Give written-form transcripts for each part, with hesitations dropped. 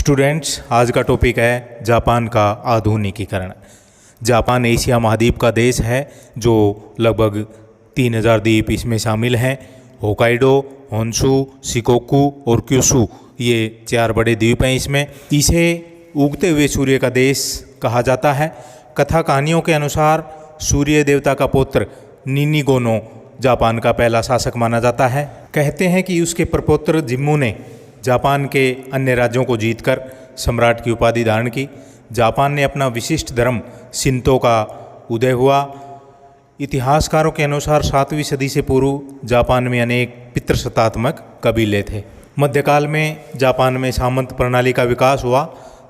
Students, आज का topic है जापान का आधुनिकीकरण। जापान एशिया महाद्वीप का देश है जो लगभग 3000 द्वीप इसमें शामिल हैं। होकाइडो, होन्शु, शिकोकू और क्यूशु ये 4 बड़े द्वीप हैं इसमें। इसे उगते हुए सूर्य का देश कहा जाता है। कथा कहानियों के अनुसार सूर्य देवता का पुत्र निन्निगोनो जापान का पहला शासक माना जाता है। कहते हैं कि उसके प्रपौत्र जिम्मू ने जापान के अन्य राज्यों को जीतकर सम्राट की उपाधि धारण की। जापान ने अपना विशिष्ट धर्म शिंतो का उदय हुआ। इतिहासकारों के अनुसार 7वीं सदी से पूर्व जापान में अनेक पितृसत्तात्मक कबीले थे। मध्यकाल में जापान में सामंत प्रणाली का विकास हुआ।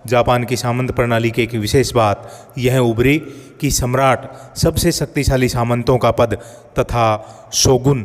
जापान की सामंत प्रणाली की एक विशेष बात यह उभरी कि सम्राट सबसे शक्तिशाली सामंतों का पद तथा शोगुन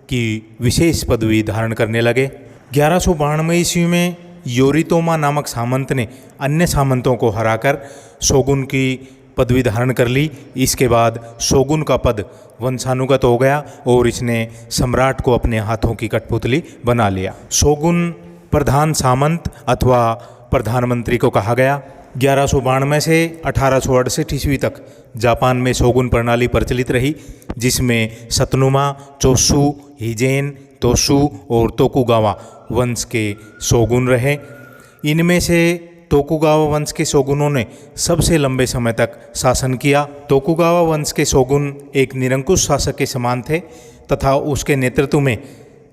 की विशेष पदवी धारण करने लगे। 1192 ईस्वी में योरितोमा नामक सामंत ने अन्य सामंतों को हराकर शोगुन की पदवी धारण कर ली। इसके बाद शोगुन का पद वंशानुगत हो गया और इसने सम्राट को अपने हाथों की कठपुतली बना लिया। शोगुन प्रधान सामंत अथवा प्रधानमंत्री को कहा गया। 1192 से 1868 ईस्वी तक जापान में शोगुन प्रणाली प्रचलित रही, जिसमें सतनुमा, चोशु, हिजेन, तोशु और तोकुगावा वंश के शोगुन रहे। इनमें से तोकुगावा वंश के शोगुनों ने सबसे लंबे समय तक शासन किया। तोकुगावा वंश के शोगुन एक निरंकुश शासक के समान थे तथा उसके नेतृत्व में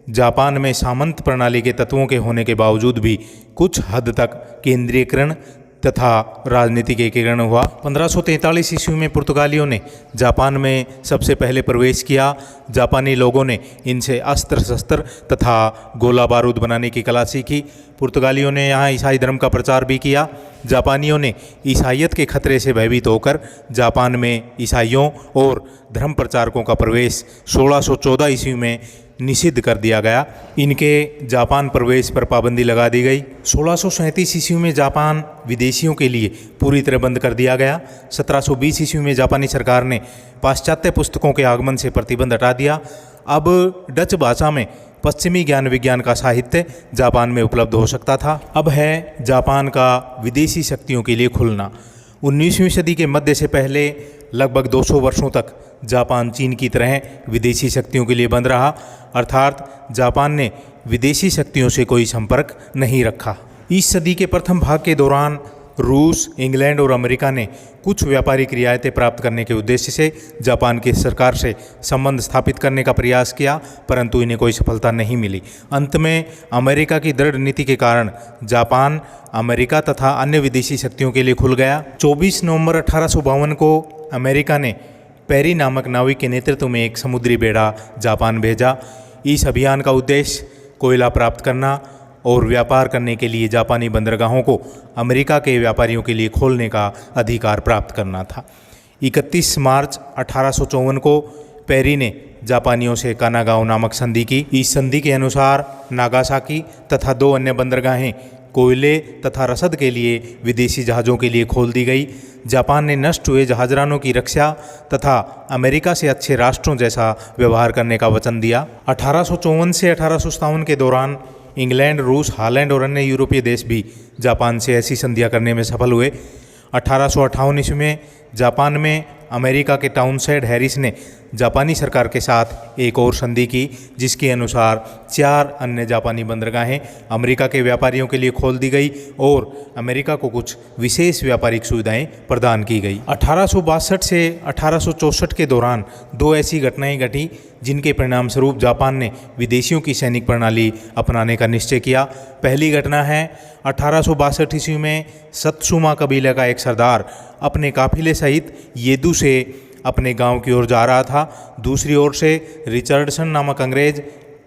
जापान में सामंत प्रणाली के तत्वों के होने के बावजूद भी कुछ हद तक केंद्रीयकरण तथा राजनीतिक एकीकरण हुआ। 1543 ईस्वी में पुर्तगालियों ने जापान में सबसे पहले प्रवेश किया। जापानी लोगों ने इनसे अस्त्र शस्त्र तथा गोला बारूद बनाने की कला सीखी। पुर्तगालियों ने यहाँ ईसाई धर्म का प्रचार भी किया। जापानियों ने ईसाइयत के खतरे से भयभीत होकर जापान में ईसाइयों और धर्म प्रचारकों का प्रवेश 1614 ईस्वी में निषिद्ध कर दिया गया। इनके जापान प्रवेश पर पाबंदी लगा दी गई। 1637 ईस्वी में जापान विदेशियों के लिए पूरी तरह बंद कर दिया गया। 1720 ईस्वी में जापानी सरकार ने पाश्चात्य पुस्तकों के आगमन से प्रतिबंध हटा दिया। अब डच भाषा में पश्चिमी ज्ञान विज्ञान का साहित्य जापान में उपलब्ध हो सकता था। अब है जापान का विदेशी शक्तियों के लिए खुलना। 19वीं सदी के मध्य से पहले लगभग 200 वर्षों तक जापान चीन की तरह विदेशी शक्तियों के लिए बंद रहा, अर्थात जापान ने विदेशी शक्तियों से कोई संपर्क नहीं रखा। इस सदी के प्रथम भाग के दौरान रूस, इंग्लैंड और अमेरिका ने कुछ व्यापारिक रियायतें प्राप्त करने के उद्देश्य से जापान की सरकार से संबंध स्थापित करने का प्रयास किया, परंतु इन्हें कोई सफलता नहीं मिली। अंत में अमेरिका की दृढ़ नीति के कारण जापान अमेरिका तथा अन्य विदेशी शक्तियों के लिए खुल गया। 24 नवंबर 1852 को अमेरिका ने पेरी नामक नाविक के नेतृत्व में एक समुद्री बेड़ा जापान भेजा। इस अभियान का उद्देश्य कोयला प्राप्त करना और व्यापार करने के लिए जापानी बंदरगाहों को अमेरिका के व्यापारियों के लिए खोलने का अधिकार प्राप्त करना था। 31 मार्च 1854 को पेरी ने जापानियों से कानागाओ नामक संधि की। इस संधि के अनुसार नागासाकी तथा 2 अन्य बंदरगाहें कोयले तथा रसद के लिए विदेशी जहाज़ों के लिए खोल दी गई। जापान ने नष्ट हुए जहाजरानों की रक्षा तथा अमेरिका से अच्छे राष्ट्रों जैसा व्यवहार करने का वचन दिया। 1854 से 1857 के दौरान इंग्लैंड, रूस, हॉलैंड और अन्य यूरोपीय देश भी जापान से ऐसी संधियां करने में सफल हुए। 1858 ईस्वी में जापान में अमेरिका के टाउनशेंड हैरिस ने जापानी सरकार के साथ एक और संधि की, जिसके अनुसार 4 अन्य जापानी बंदरगाहें अमेरिका के व्यापारियों के लिए खोल दी गई और अमेरिका को कुछ विशेष व्यापारिक सुविधाएं प्रदान की गई। 1862 से 1864 के दौरान 2 ऐसी घटनाएं घटी जिनके परिणाम स्वरूप जापान ने विदेशियों की सैनिक प्रणाली अपनाने का निश्चय किया। पहली घटना है 1862 ईस्वी में सत्सुमा कबीले का एक सरदार अपने काफिले सहित येदू से अपने गांव की ओर जा रहा था। दूसरी ओर से रिचर्डसन नामक अंग्रेज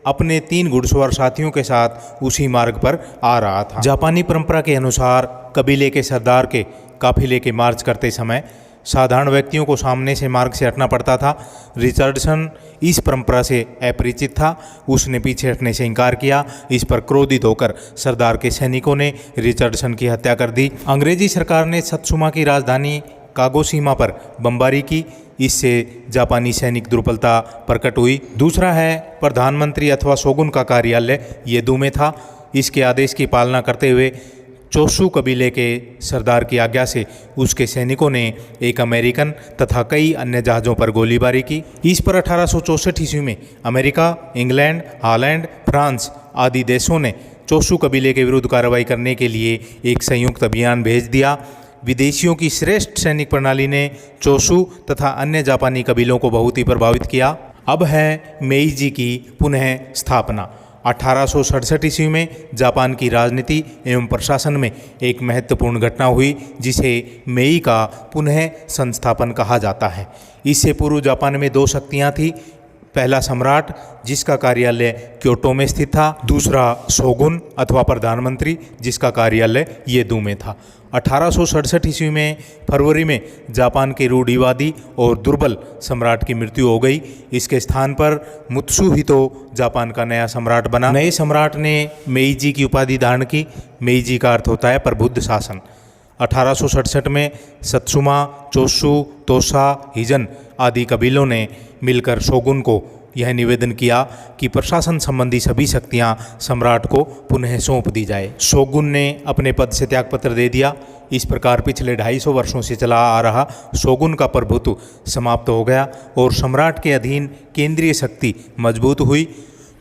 अपने 3 घुड़सवार साथियों के साथ उसी मार्ग पर आ रहा था। जापानी परंपरा के अनुसार कबीले के सरदार के काफिले के मार्च करते समय साधारण व्यक्तियों को सामने से मार्ग से हटना पड़ता था। रिचर्डसन इस परंपरा से अपरिचित था। उसने पीछे हटने से इनकार किया। इस पर क्रोधित होकर सरदार के सैनिकों ने रिचर्डसन की हत्या कर दी। अंग्रेजी सरकार ने सत्सुमा की राजधानी कागोशीमा पर बमबारी की। इससे जापानी सैनिक दुर्बलता प्रकट हुई। दूसरा है प्रधानमंत्री अथवा शोगुन का कार्यालय येदू में था। इसके आदेश की पालना करते हुए चोशु कबीले के सरदार की आज्ञा से उसके सैनिकों ने एक अमेरिकन तथा कई अन्य जहाज़ों पर गोलीबारी की। इस पर 1864 ईस्वी में अमेरिका, इंग्लैंड, हॉलैंड, फ्रांस आदि देशों ने चोशु कबीले के विरुद्ध कार्रवाई करने के लिए एक संयुक्त अभियान भेज दिया। विदेशियों की श्रेष्ठ सैनिक प्रणाली ने चोशु तथा अन्य जापानी कबीलों को बहुत ही प्रभावित किया। अब है मेइजी की पुनः स्थापना। 1867 ईस्वी में जापान की राजनीति एवं प्रशासन में एक महत्वपूर्ण घटना हुई जिसे मेई का पुनः संस्थापन कहा जाता है। इससे पूर्व जापान में दो शक्तियाँ थीं। पहला सम्राट जिसका कार्यालय क्योटो में स्थित था, दूसरा शोगुन अथवा प्रधानमंत्री जिसका कार्यालय येदू में था। 1867 ईस्वी में फरवरी में जापान के रूढ़िवादी और दुर्बल सम्राट की मृत्यु हो गई। इसके स्थान पर मुत्सुहितो जापान का नया सम्राट बना। नए सम्राट ने मेइजी की उपाधि धारण की। मेइजी का अर्थ होता है प्रबुद्ध शासन। 1867 में सत्सुमा, चोशु, तोसा, हिजन आदि कबीलों ने मिलकर शोगुन को यह निवेदन किया कि प्रशासन संबंधी सभी शक्तियां सम्राट को पुनः सौंप दी जाए। शोगुन ने अपने पद से त्यागपत्र दे दिया। इस प्रकार पिछले 250 वर्षों से चला आ रहा शोगुन का प्रभुत्व समाप्त हो गया और सम्राट के अधीन केंद्रीय शक्ति मजबूत हुई।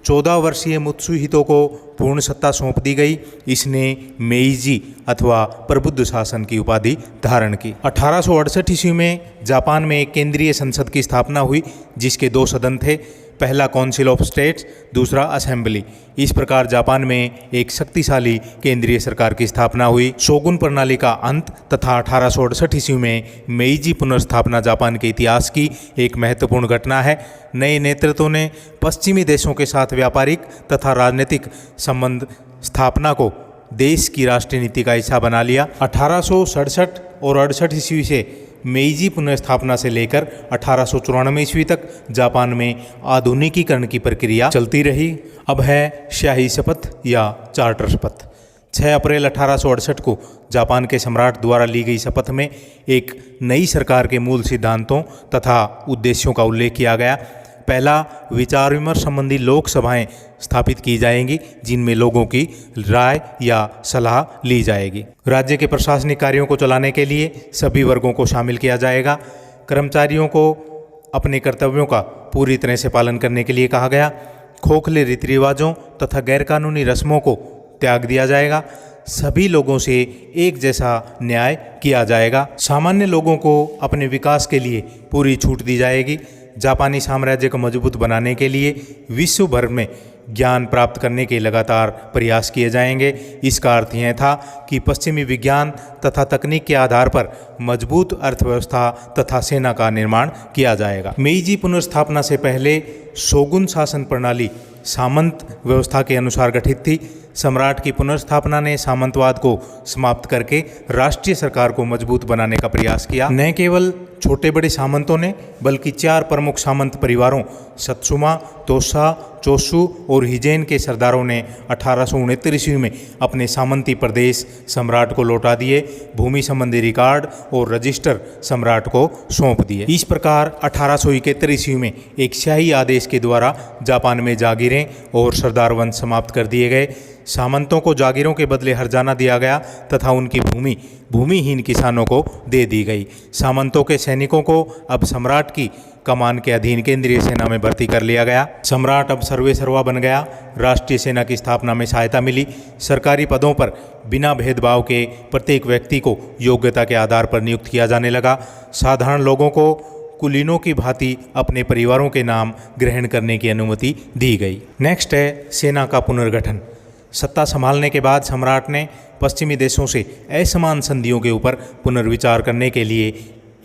14 वर्षीय मुत्सुहितो को पूर्ण सत्ता सौंप दी गई। इसने मेइजी अथवा प्रबुद्ध शासन की उपाधि धारण की। 1868 ईस्वी में जापान में एक केंद्रीय संसद की स्थापना हुई जिसके दो सदन थे, पहला काउंसिल ऑफ स्टेट्स, दूसरा असेंबली। इस प्रकार जापान में एक शक्तिशाली केंद्रीय सरकार की स्थापना हुई। शोगुन प्रणाली का अंत तथा 1868 ईस्वी में मेइजी पुनर्स्थापना जापान के इतिहास की एक महत्वपूर्ण घटना है। नए नेतृत्व ने पश्चिमी देशों के साथ व्यापारिक तथा राजनीतिक संबंध स्थापना को देश की राष्ट्रीय नीति का हिस्सा बना लिया। 1867 और 68 ईस्वी से मेइजी पुनर्स्थापना से लेकर 1894 ईस्वी तक जापान में आधुनिकीकरण की प्रक्रिया चलती रही। अब है शाही शपथ या चार्टर शपथ। 6 अप्रैल 1868 को जापान के सम्राट द्वारा ली गई शपथ में एक नई सरकार के मूल सिद्धांतों तथा उद्देश्यों का उल्लेख किया गया। पहला, विचार विमर्श संबंधी लोक सभाएं स्थापित की जाएंगी जिनमें लोगों की राय या सलाह ली जाएगी। राज्य के प्रशासनिक कार्यों को चलाने के लिए सभी वर्गों को शामिल किया जाएगा। कर्मचारियों को अपने कर्तव्यों का पूरी तरह से पालन करने के लिए कहा गया। खोखले रीति रिवाजों तथा गैरकानूनी रस्मों को त्याग दिया जाएगा। सभी लोगों से एक जैसा न्याय किया जाएगा। सामान्य लोगों को अपने विकास के लिए पूरी छूट दी जाएगी। जापानी साम्राज्य को मजबूत बनाने के लिए विश्व भर में ज्ञान प्राप्त करने के लगातार प्रयास किए जाएंगे। इसका अर्थ यह था कि पश्चिमी विज्ञान तथा तकनीक के आधार पर मजबूत अर्थव्यवस्था तथा सेना का निर्माण किया जाएगा। मेइजी पुनर्स्थापना से पहले शोगुन शासन प्रणाली सामंत व्यवस्था के अनुसार गठित थी। सम्राट की पुनर्स्थापना ने सामंतवाद को समाप्त करके राष्ट्रीय सरकार को मजबूत बनाने का प्रयास किया। न केवल छोटे बड़े सामंतों ने बल्कि 4 प्रमुख सामंत परिवारों सत्सुमा, तोसा, चोशु और हिजेन के सरदारों ने 1869 ईस्वी में अपने सामंती प्रदेश सम्राट को लौटा दिए। भूमि संबंधी रिकॉर्ड और रजिस्टर सम्राट को सौंप दिए। इस प्रकार 1871 ईस्वी में एक शाही आदेश के द्वारा जापान में जागीरें और सरदार वंश समाप्त कर दिए गए। सामंतों को जागीरों के बदले हर्जाना दिया गया तथा उनकी भूमि भूमिहीन किसानों को दे दी गई। सामंतों के सैनिकों को अब सम्राट की कमान के अधीन केंद्रीय सेना में भर्ती कर लिया गया। सम्राट अब सर्वेसर्वा बन गया। राष्ट्रीय सेना की स्थापना में सहायता मिली। सरकारी पदों पर बिना भेदभाव के प्रत्येक व्यक्ति को योग्यता के आधार पर नियुक्त किया जाने लगा। साधारण लोगों को कुलीनों की भांति अपने परिवारों के नाम ग्रहण करने की अनुमति दी गई। नेक्स्ट है सेना का पुनर्गठन। सत्ता संभालने के बाद सम्राट ने पश्चिमी देशों से असमान संधियों के ऊपर पुनर्विचार करने के लिए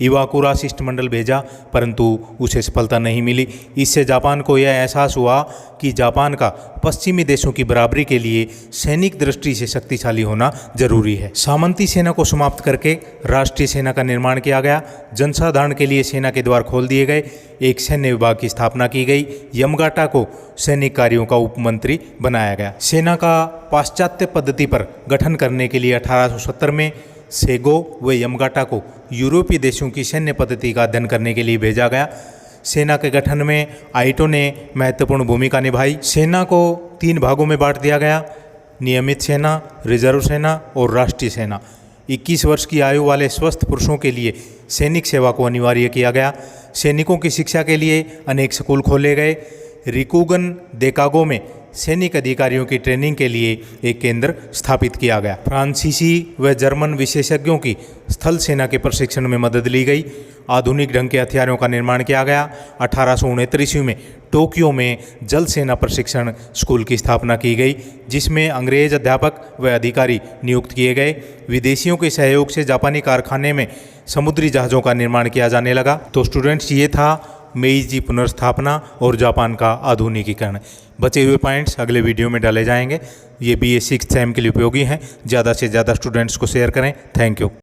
इवाकुरा शिष्टमंडल भेजा, परंतु उसे सफलता नहीं मिली। इससे जापान को यह एहसास हुआ कि जापान का पश्चिमी देशों की बराबरी के लिए सैनिक दृष्टि से शक्तिशाली होना जरूरी है। सामंती सेना को समाप्त करके राष्ट्रीय सेना का निर्माण किया गया। जनसाधारण के लिए सेना के द्वार खोल दिए गए। एक सैन्य विभाग की स्थापना की गई। यमगाटा को सैनिक कार्यों का उपमंत्री बनाया गया। सेना का पाश्चात्य पद्धति पर गठन करने के लिए 1870 में सेगो व यमगाटा को यूरोपीय देशों की सैन्य पद्धति का अध्ययन करने के लिए भेजा गया। सेना के गठन में आइटो ने महत्वपूर्ण भूमिका निभाई। सेना को 3 भागों में बांट दिया गया। नियमित सेना, रिजर्व सेना और राष्ट्रीय सेना। 21 वर्ष की आयु वाले स्वस्थ पुरुषों के लिए सैनिक सेवा को अनिवार्य किया गया। सैनिकों की शिक्षा के लिए अनेक स्कूल खोले गए। रिकुगन देकागो में सैनिक अधिकारियों की ट्रेनिंग के लिए एक केंद्र स्थापित किया गया। फ्रांसीसी व जर्मन विशेषज्ञों की स्थल सेना के प्रशिक्षण में मदद ली गई। आधुनिक ढंग के हथियारों का निर्माण किया गया। 1869 ईस्वी में टोक्यो में जल सेना प्रशिक्षण स्कूल की स्थापना की गई, जिसमें अंग्रेज अध्यापक व अधिकारी नियुक्त किए गए। विदेशियों के सहयोग से जापानी कारखाने में समुद्री जहाज़ों का निर्माण किया जाने लगा। तो स्टूडेंट्स, ये था मेइजी पुनर्स्थापना और जापान का आधुनिकीकरण। बचे हुए पॉइंट्स अगले वीडियो में डाले जाएंगे। ये BA 6th सेम के लिए उपयोगी हैं। ज़्यादा से ज़्यादा स्टूडेंट्स को शेयर करें। Thank you.